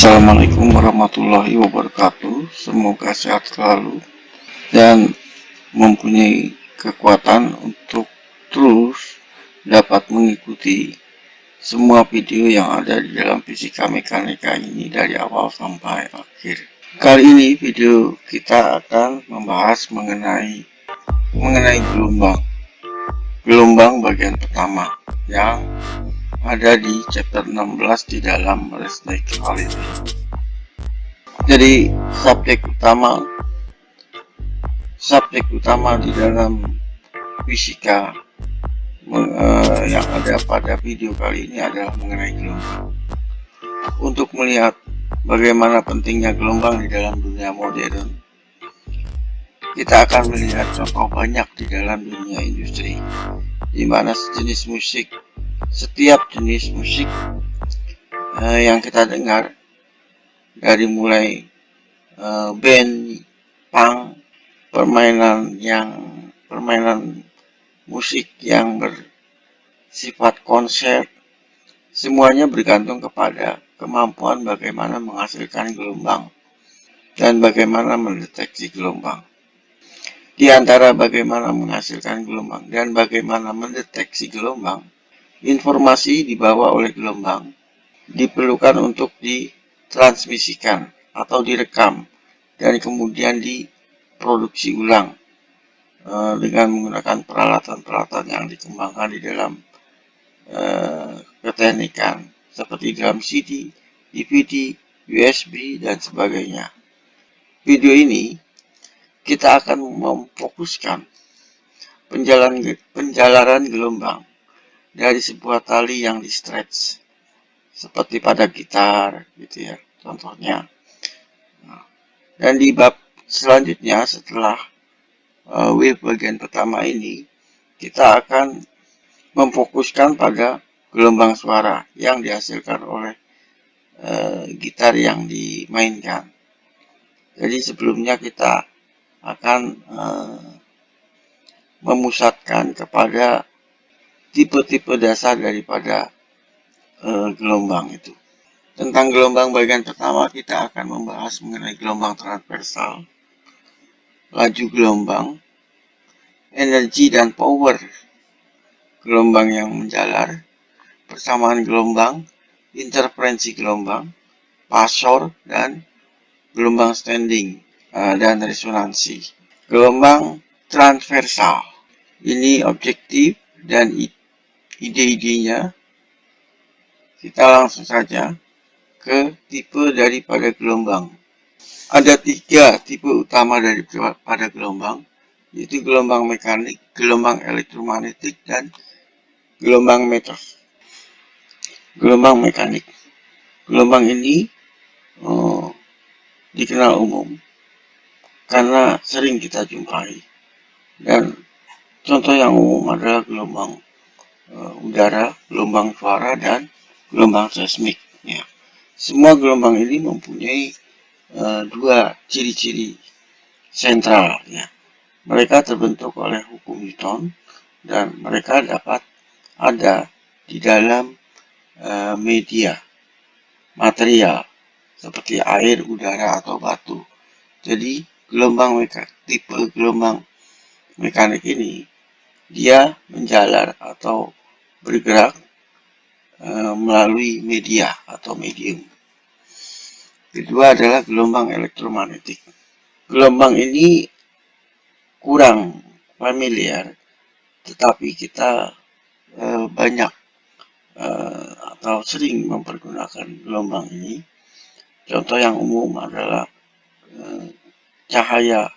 Assalamualaikum warahmatullahi wabarakatuh. Semoga sehat selalu dan mempunyai kekuatan untuk terus dapat mengikuti semua video yang ada di dalam fisika mekanika ini dari awal sampai akhir. Kali ini video kita akan membahas mengenai gelombang bagian pertama yang ada di chapter 16 di dalam Resnick Equality. Jadi subjek utama di dalam fisika yang ada pada video kali ini adalah mengenai gelombang. Untuk melihat bagaimana pentingnya gelombang di dalam dunia modern, kita akan melihat contoh banyak di dalam dunia industri, di mana setiap jenis musik yang kita dengar, dari mulai band, punk, permainan musik yang bersifat konser, semuanya bergantung kepada kemampuan bagaimana menghasilkan gelombang dan bagaimana mendeteksi gelombang. Di antara bagaimana menghasilkan gelombang dan bagaimana mendeteksi gelombang, informasi dibawa oleh gelombang diperlukan untuk ditransmisikan atau direkam dan kemudian diproduksi ulang dengan menggunakan peralatan-peralatan yang dikembangkan di dalam keteknikan seperti dalam CD, DVD, USB, dan sebagainya. Video ini kita akan memfokuskan penjalaran gelombang dari sebuah tali yang di stretch seperti pada gitar gitu ya contohnya. Dan di bab selanjutnya setelah wave bagian pertama ini, kita akan memfokuskan pada gelombang suara yang dihasilkan oleh gitar yang dimainkan. Jadi sebelumnya kita akan memusatkan kepada tipe-tipe dasar daripada gelombang itu. Tentang gelombang bagian pertama, kita akan membahas mengenai gelombang transversal, laju gelombang, energi dan power gelombang yang menjalar, persamaan gelombang, interferensi gelombang, pasor, dan gelombang standing dan resonansi. Gelombang transversal ini objektif dan ide-idenya. Kita langsung saja ke tipe daripada gelombang. Ada 3 tipe utama daripada gelombang, yaitu gelombang mekanik, gelombang elektromagnetik, dan gelombang meter. Gelombang mekanik. Gelombang ini dikenal umum karena sering kita jumpai, dan contoh yang umum adalah gelombang udara, gelombang suara, dan gelombang seismik. Ya. Semua gelombang ini mempunyai 2 ciri-ciri sentral. Ya. Mereka terbentuk oleh hukum Newton dan mereka dapat ada di dalam media material seperti air, udara, atau batu. Jadi tipe gelombang mekanik ini dia menjalar atau bergerak melalui media atau medium. Kedua adalah gelombang elektromagnetik. Gelombang ini kurang familiar, tetapi kita banyak atau sering mempergunakan gelombang ini. Contoh yang umum adalah cahaya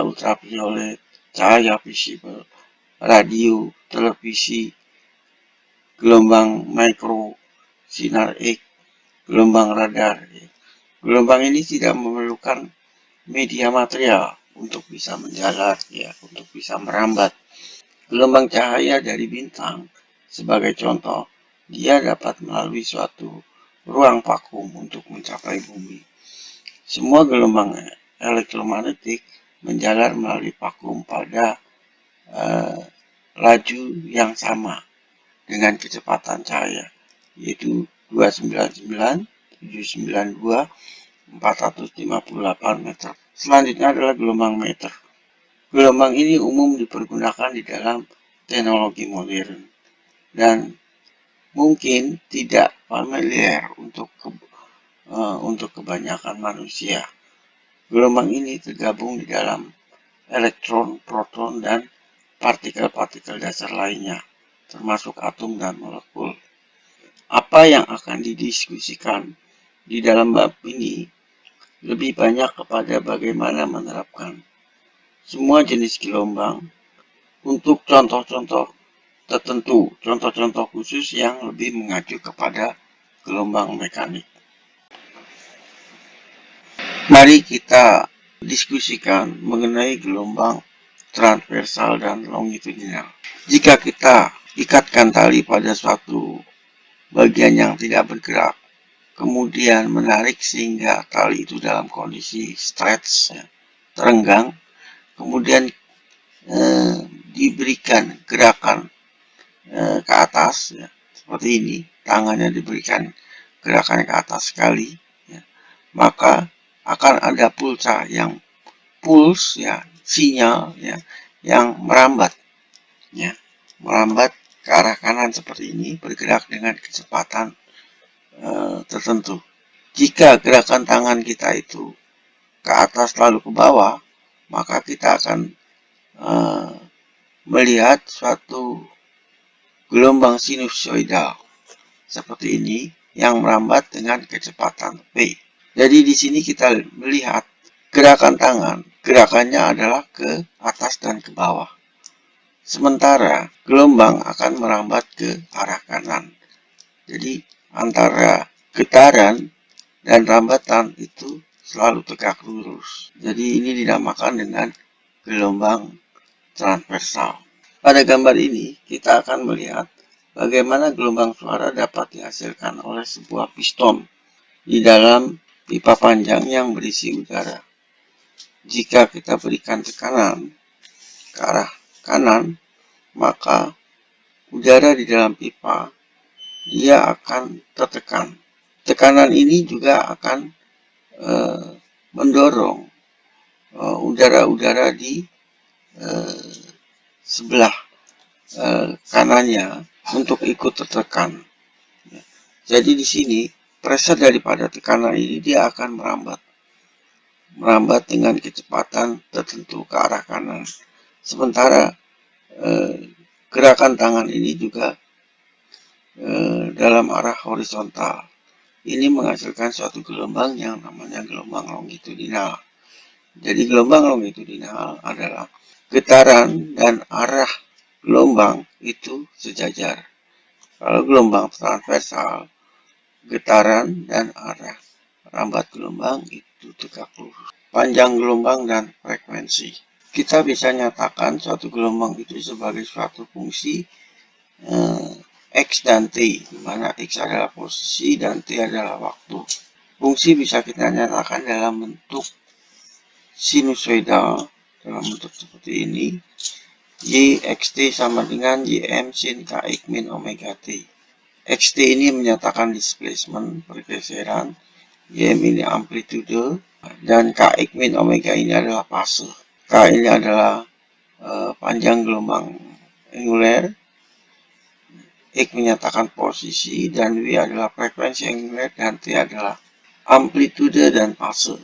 ultraviolet, cahaya visible, radio, televisi, gelombang mikro, sinar X, gelombang radar. Gelombang ini tidak memerlukan media material untuk bisa menjalar, ya, untuk bisa merambat. Gelombang cahaya dari bintang, sebagai contoh, dia dapat melalui suatu ruang vakum untuk mencapai bumi. Semua gelombang elektromagnetik menjalar melalui vakum pada laju yang sama dengan kecepatan cahaya, yaitu 299 792.458 meter. Selanjutnya adalah gelombang meter. Gelombang ini umum dipergunakan di dalam teknologi modern dan mungkin tidak familiar untuk kebanyakan manusia. Gelombang ini tergabung di dalam elektron, proton, dan partikel-partikel dasar lainnya, termasuk atom dan molekul. Apa yang akan didiskusikan di dalam bab ini lebih banyak kepada bagaimana menerapkan semua jenis gelombang untuk contoh-contoh tertentu, contoh-contoh khusus yang lebih mengacu kepada gelombang mekanik. Mari kita diskusikan mengenai gelombang transversal dan longitudinal. Jika kita ikatkan tali pada suatu bagian yang tidak bergerak, kemudian menarik sehingga tali itu dalam kondisi stretch, terenggang, kemudian diberikan gerakan ke atas, seperti ini, tangannya diberikan gerakan ke atas sekali, maka akan ada pulsa yang sinyal yang merambat ke arah kanan seperti ini, bergerak dengan kecepatan tertentu. Jika gerakan tangan kita itu ke atas lalu ke bawah, maka kita akan melihat suatu gelombang sinusoidal seperti ini yang merambat dengan kecepatan V. Jadi di sini kita melihat gerakan tangan, gerakannya adalah ke atas dan ke bawah. Sementara gelombang akan merambat ke arah kanan. Jadi antara getaran dan rambatan itu selalu tegak lurus. Jadi ini dinamakan dengan gelombang transversal. Pada gambar ini kita akan melihat bagaimana gelombang suara dapat dihasilkan oleh sebuah piston di dalam pipa panjang yang berisi udara. Jika kita berikan tekanan ke arah kanan, maka udara di dalam pipa dia akan tertekan. Tekanan ini juga akan mendorong udara-udara di sebelah kanannya untuk ikut tertekan. Jadi di sini pressure daripada tekanan ini dia akan merambat dengan kecepatan tertentu ke arah kanan. Sementara gerakan tangan ini juga dalam arah horizontal. Ini menghasilkan suatu gelombang yang namanya gelombang longitudinal. Jadi gelombang longitudinal adalah getaran dan arah gelombang itu sejajar. Kalau gelombang transversal, getaran dan arah rambat gelombang itu tegak lurus. Panjang gelombang dan frekuensi. Kita bisa nyatakan suatu gelombang itu sebagai suatu fungsi X dan T, di mana X adalah posisi dan T adalah waktu. Fungsi bisa kita nyatakan dalam bentuk sinusoidal, dalam bentuk seperti ini. YXT sama dengan YM sin KX min omega T. XT ini menyatakan displacement, pergeseran, YM ini amplitude, dan KX min omega ini adalah fase. K ini adalah panjang gelombang angular, X menyatakan posisi, dan W adalah frekuensi angular, dan T adalah amplitude dan fase.